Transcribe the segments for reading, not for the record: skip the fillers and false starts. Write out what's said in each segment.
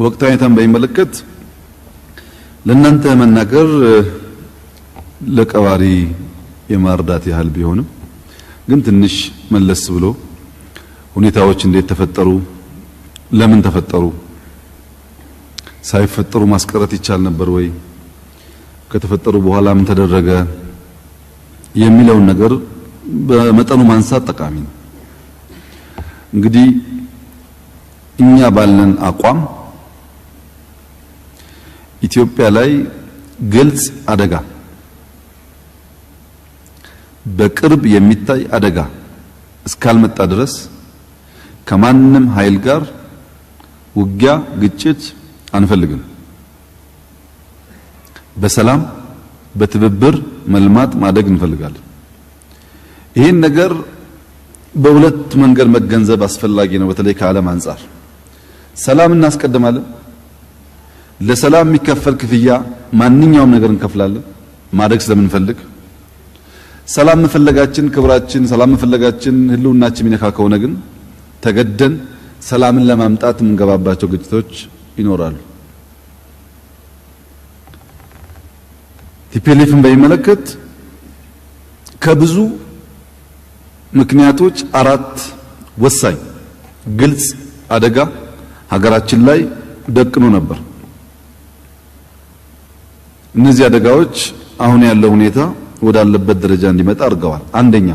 ወቅታዊ ሁኔታን በሚመለከት ለእናንተ መናገር ለቀባሪ የማርዳት ያህል ቢሆንም ግን ትንሽ መለስ ብሎ ሁኔታዎች እንዴት ተፈጠሩ፣ ለምን ተፈጠሩ፣ ሳይፈጠሩ ማስቀረት ይቻል ነበር ወይ፣ ከተፈጠሩ በኋላ ምን ተደረገ የሚለውን ነገር በመጠኑ ማንሳት ጠቃሚ ነው። እንግዲህ እኛ ባለን አቋም ኢትዮጵያ ላይ ግልጽ አደጋ፣ በቅርብ የሚታይ አደጋ እስካልመጣ ድረስ ከማንም ኃይል ጋር ውጊያ፣ ግጭት አንፈልግም። በሰላም በትብብር መልማት ማደግ እንፈልጋለን። ይህን ነገር በሁለት መንገድ መገንዘብ አስፈላጊ ነው። በተለይ ከዓለም አንፃር ሰላም እናስቀድማለን። ለሰላም የሚከፈል ክፍያ ማንኛውም ነገር እንከፍላለን ማደግ ስለምንፈልግ። ሰላም መፈለጋችን ክብራችን፣ ሰላም መፈለጋችን ህልውናችን የሚነካ ከሆነ ግን ተገደን ሰላምን ለማምጣት የምንገባባቸው ግጭቶች ይኖራሉ። ቲፒኤልኤፍን በሚመለከት ከብዙ ምክንያቶች አራት ወሳኝ ግልጽ አደጋ ሀገራችን ላይ ደቅኖ ነበር። እነዚህ አደጋዎች አሁን ያለው ሁኔታ ወዳለበት ደረጃ እንዲመጣ አድርገዋል። አንደኛ፣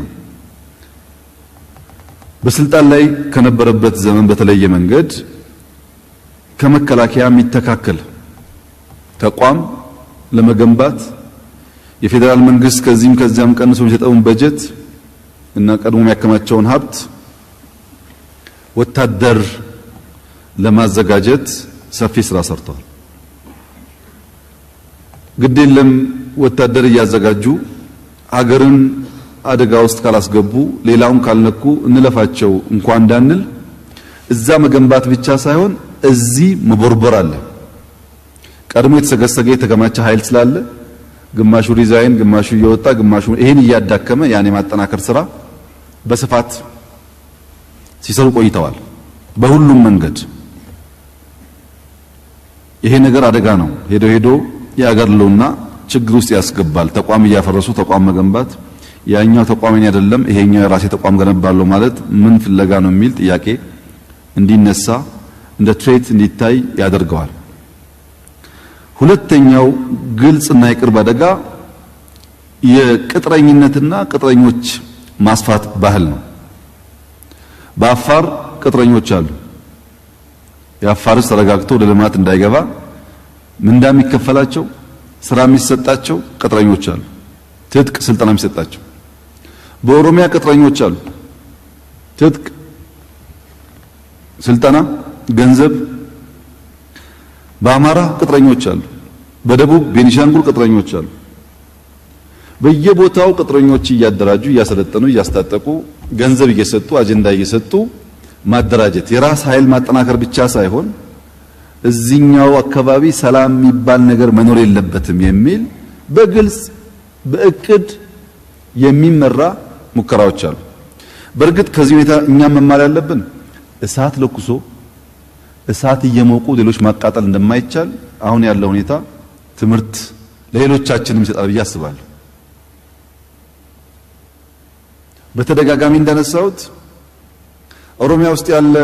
በስልጣን ላይ ከነበረበት ዘመን በተለየ መንገድ ከመከላከያ የሚተካከል ተቋም ለመገንባት የፌዴራል መንግስት ከዚህም ከዚያም ቀንሶ የሚሰጠውን በጀት እና ቀድሞ የሚያከማቸውን ሀብት ወታደር ለማዘጋጀት ሰፊ ስራ ሰርተዋል። ግዴለም ወታደር እያዘጋጁ ሀገርን አደጋ ውስጥ ካላስገቡ ሌላውን ካልነኩ እንለፋቸው እንኳን እንዳንል እዛ መገንባት ብቻ ሳይሆን እዚህ መቦርቦር አለ። ቀድሞ የተሰገሰገ የተከማቸ ኃይል ስላለ ግማሹ ሪዛይን፣ ግማሹ እየወጣ፣ ግማሹ ይሄን እያዳከመ ያን የማጠናከር ስራ በስፋት ሲሰሩ ቆይተዋል። በሁሉም መንገድ ይሄ ነገር አደጋ ነው። ሄዶ ሄዶ የአገር ህልውና ችግር ውስጥ ያስገባል። ተቋም እያፈረሱ ተቋም መገንባት፣ ያኛው ተቋም አይደለም ይሄኛው የራሴ ተቋም ገነባለሁ ማለት ምን ፍለጋ ነው የሚል ጥያቄ እንዲነሳ እንደ ትሬት እንዲታይ ያደርገዋል። ሁለተኛው ግልጽና የቅርብ አደጋ የቅጥረኝነትና ቅጥረኞች ማስፋት ባህል ነው። በአፋር ቅጥረኞች አሉ። የአፋር ተረጋግቶ ወደ ልማት እንዳይገባ ምንዳ የሚከፈላቸው ስራ የሚሰጣቸው ቅጥረኞች አሉ። ትጥቅ ስልጠና የሚሰጣቸው። በኦሮሚያ ቅጥረኞች አሉ። ትጥቅ ስልጠና፣ ገንዘብ። በአማራ ቅጥረኞች አሉ። በደቡብ ቤኒሻንጉል ቅጥረኞች አሉ። በየቦታው ቅጥረኞች እያደራጁ እያሰለጠኑ እያስታጠቁ ገንዘብ እየሰጡ አጀንዳ እየሰጡ ማደራጀት የራስ ኃይል ማጠናከር ብቻ ሳይሆን እዚህኛው አካባቢ ሰላም የሚባል ነገር መኖር የለበትም የሚል በግልጽ በእቅድ የሚመራ ሙከራዎች አሉ። በእርግጥ ከዚህ ሁኔታ እኛም መማር ያለብን እሳት ለኩሶ እሳት እየሞቁ ሌሎች ማቃጠል እንደማይቻል አሁን ያለው ሁኔታ ትምህርት ለሌሎቻችንም ይሰጣል ብዬ አስባለሁ። በተደጋጋሚ እንዳነሳሁት ኦሮሚያ ውስጥ ያለ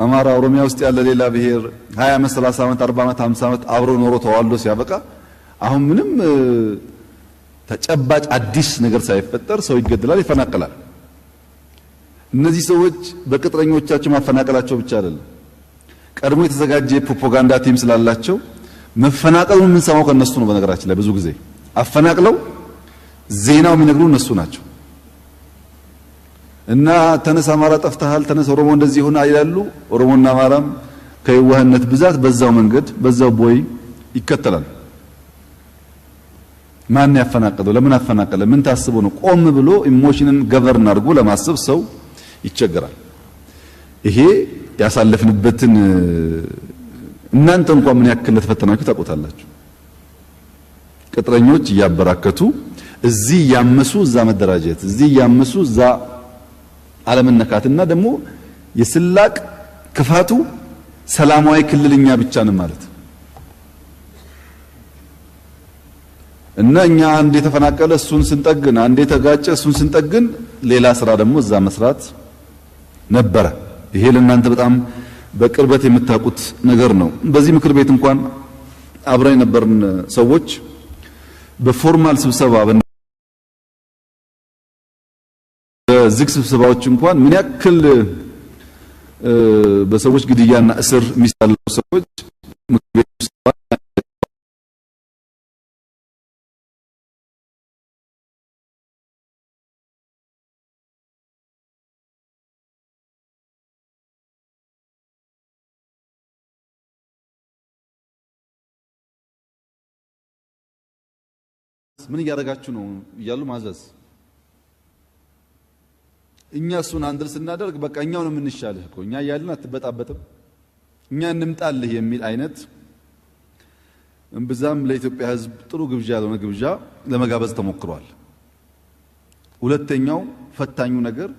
አማራ፣ ኦሮሚያ ውስጥ ያለ ሌላ ብሔር 20 ዓመት 30 ዓመት 40 ዓመት 50 ዓመት አብሮ ኖሮ ተዋልዶ ሲያበቃ አሁን ምንም ተጨባጭ አዲስ ነገር ሳይፈጠር ሰው ይገደላል፣ ይፈናቀላል። እነዚህ ሰዎች በቅጥረኞቻቸው ማፈናቀላቸው ብቻ አይደለም፣ ቀድሞ የተዘጋጀ ፕሮፓጋንዳ ቲም ስላላቸው መፈናቀሉን የምንሰማው ከነሱ ነው። በነገራችን ላይ ብዙ ጊዜ አፈናቅለው ዜናው የሚነግሩ እነሱ ናቸው። እና ተነስ አማራ ጠፍተሃል፣ ተነስ ኦሮሞ እንደዚህ ሆነ ይላሉ። ኦሮሞና አማራም ከየዋህነት ብዛት በዛው መንገድ በዛው ቦይ ይከተላል። ማን ያፈናቀለው? ለምን አፈናቀለ? ምን ታስቦ ነው? ቆም ብሎ ኢሞሽንን ገቨርን አድርጎ ለማሰብ ሰው ይቸገራል። ይሄ ያሳለፍንበትን እናንተ እንኳን ምን ያክል ለተፈተናችሁ ታውቁታላችሁ። ቅጥረኞች እያበራከቱ እዚህ ያመሱ እዛ መደራጀት፣ እዚህ ያመሱ እዛ አለመነካትና ደግሞ የስላቅ ክፋቱ ሰላማዊ ክልልኛ ብቻ ነን ማለት እና እኛ አንዴ ተፈናቀለ እሱን ስንጠግን አንዴ ተጋጨ እሱን ስንጠግን ሌላ ስራ ደግሞ እዛ መስራት ነበረ። ይሄ ለእናንተ በጣም በቅርበት የምታውቁት ነገር ነው። በዚህ ምክር ቤት እንኳን አብረን የነበርን ሰዎች በፎርማል ስብሰባ በዝግ ስብሰባዎች እንኳን ምን ያክል በሰዎች ግድያና እስር የሚሳለፉ ሰዎች ምክር ቤት ምን እያደረጋችሁ ነው እያሉ ማዘዝ እኛ እሱን አንድል ስናደርግ በቃ እኛው ነው የምንሻልህ እኮ እኛ ያለን አትበጣበጥም እኛ እንምጣልህ የሚል አይነት እንብዛም ለኢትዮጵያ ሕዝብ ጥሩ ግብዣ ያልሆነ ግብዣ ለመጋበዝ ተሞክሯል። ሁለተኛው ፈታኙ ነገር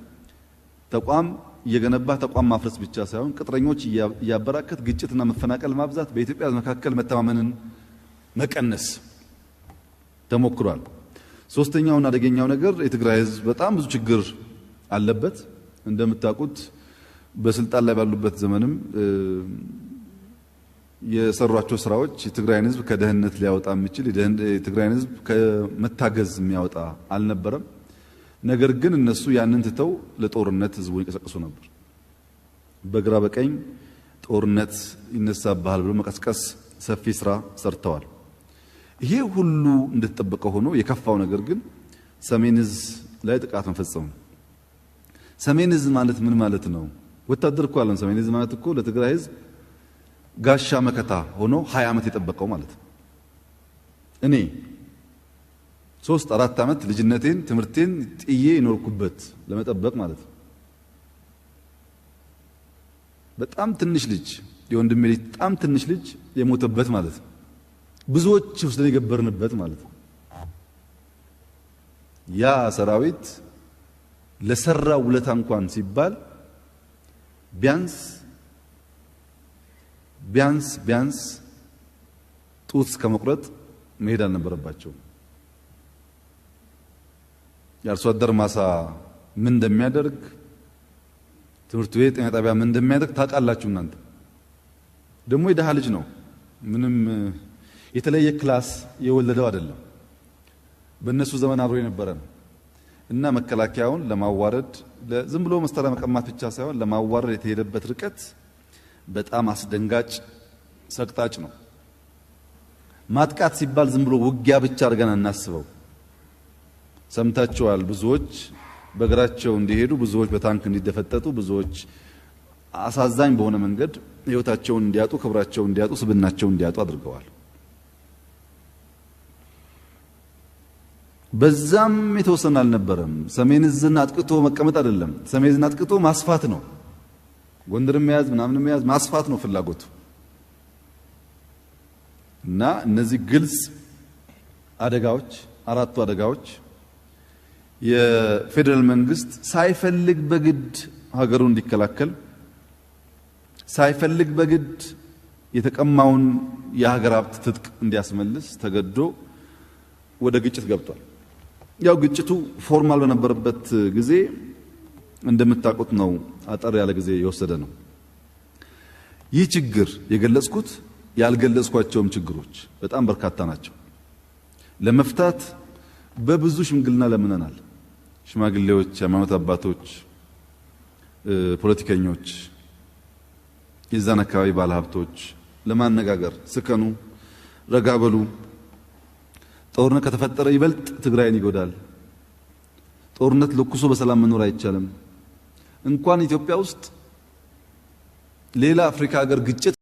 ተቋም እየገነባ ተቋም ማፍረስ ብቻ ሳይሆን ቅጥረኞች እያበራከት ግጭትና መፈናቀል ማብዛት በኢትዮጵያ መካከል መተማመንን መቀነስ ተሞክሯል። ሶስተኛውና አደገኛው ነገር የትግራይ ሕዝብ በጣም ብዙ ችግር አለበት። እንደምታውቁት በስልጣን ላይ ባሉበት ዘመንም የሰሯቸው ስራዎች የትግራይን ሕዝብ ከደህንነት ሊያወጣ የሚችል የትግራይን ሕዝብ ከመታገዝ የሚያወጣ አልነበረም። ነገር ግን እነሱ ያንን ትተው ለጦርነት ሕዝቡን ይቀሰቅሱ ነበር። በግራ በቀኝ ጦርነት ይነሳብሃል ብሎ መቀስቀስ ሰፊ ስራ ሰርተዋል። ይሄ ሁሉ እንደተጠበቀ ሆኖ የከፋው ነገር ግን ሰሜን ዕዝ ላይ ጥቃት መፈጸሙ። ሰሜን ዕዝ ማለት ምን ማለት ነው? ወታደር እኮ አለን። ሰሜን ዕዝ ማለት እኮ ለትግራይ ሕዝብ ጋሻ መከታ ሆኖ 20 ዓመት የጠበቀው ማለት ነው። እኔ 3-4 ዓመት ልጅነቴን ትምህርቴን ጥዬ የኖርኩበት ለመጠበቅ ማለት ነው። በጣም ትንሽ ልጅ የወንድሜ ልጅ በጣም ትንሽ ልጅ የሞተበት ማለት ነው። ብዙዎች ውስጥ የገበርንበት ማለት ነው። ያ ሰራዊት ለሰራው ውለታ እንኳን ሲባል ቢያንስ ጡት እስከመቁረጥ መሄድ አልነበረባቸውም። የአርሶ አደር ማሳ ምን እንደሚያደርግ ትምህርት ቤት ጤና ጣቢያ ምን እንደሚያደርግ ታውቃላችሁ እናንተ። ደግሞ የደሃ ልጅ ነው። ምንም የተለየ ክላስ የወለደው አይደለም። በእነሱ ዘመን አብሮ የነበረ ነው እና መከላከያውን ለማዋረድ ዝም ብሎ መሳሪያ መቀማት ብቻ ሳይሆን ለማዋረድ የተሄደበት ርቀት በጣም አስደንጋጭ ሰቅጣጭ ነው። ማጥቃት ሲባል ዝም ብሎ ውጊያ ብቻ አድርገን እናስበው። ሰምታችኋል። ብዙዎች በእግራቸው እንዲሄዱ፣ ብዙዎች በታንክ እንዲደፈጠጡ፣ ብዙዎች አሳዛኝ በሆነ መንገድ ሕይወታቸውን እንዲያጡ፣ ክብራቸውን እንዲያጡ፣ ስብናቸውን እንዲያጡ አድርገዋል። በዛም የተወሰነ አልነበረም። ሰሜን ዕዝን አጥቅቶ መቀመጥ አይደለም። ሰሜን ዕዝን አጥቅቶ ማስፋት ነው። ጎንደርን መያዝ ምናምን መያዝ ማስፋት ነው ፍላጎቱ። እና እነዚህ ግልጽ አደጋዎች አራቱ አደጋዎች የፌደራል መንግስት ሳይፈልግ በግድ ሀገሩን እንዲከላከል ሳይፈልግ በግድ የተቀማውን የሀገር ሀብት ትጥቅ እንዲያስመልስ ተገዶ ወደ ግጭት ገብቷል። ያው ግጭቱ ፎርማል በነበረበት ጊዜ እንደምታውቁት ነው። አጠር ያለ ጊዜ የወሰደ ነው። ይህ ችግር የገለጽኩት ያልገለጽኳቸውም ችግሮች በጣም በርካታ ናቸው። ለመፍታት በብዙ ሽምግልና ለምነናል። ሽማግሌዎች፣ ሃይማኖት አባቶች፣ ፖለቲከኞች፣ የዛን አካባቢ ባለሀብቶች ለማነጋገር ስከኑ፣ ረጋ በሉ። ጦርነት ከተፈጠረ ይበልጥ ትግራይን ይጎዳል። ጦርነት ለኩሶ በሰላም መኖር አይቻልም። እንኳን ኢትዮጵያ ውስጥ ሌላ አፍሪካ ሀገር ግጭት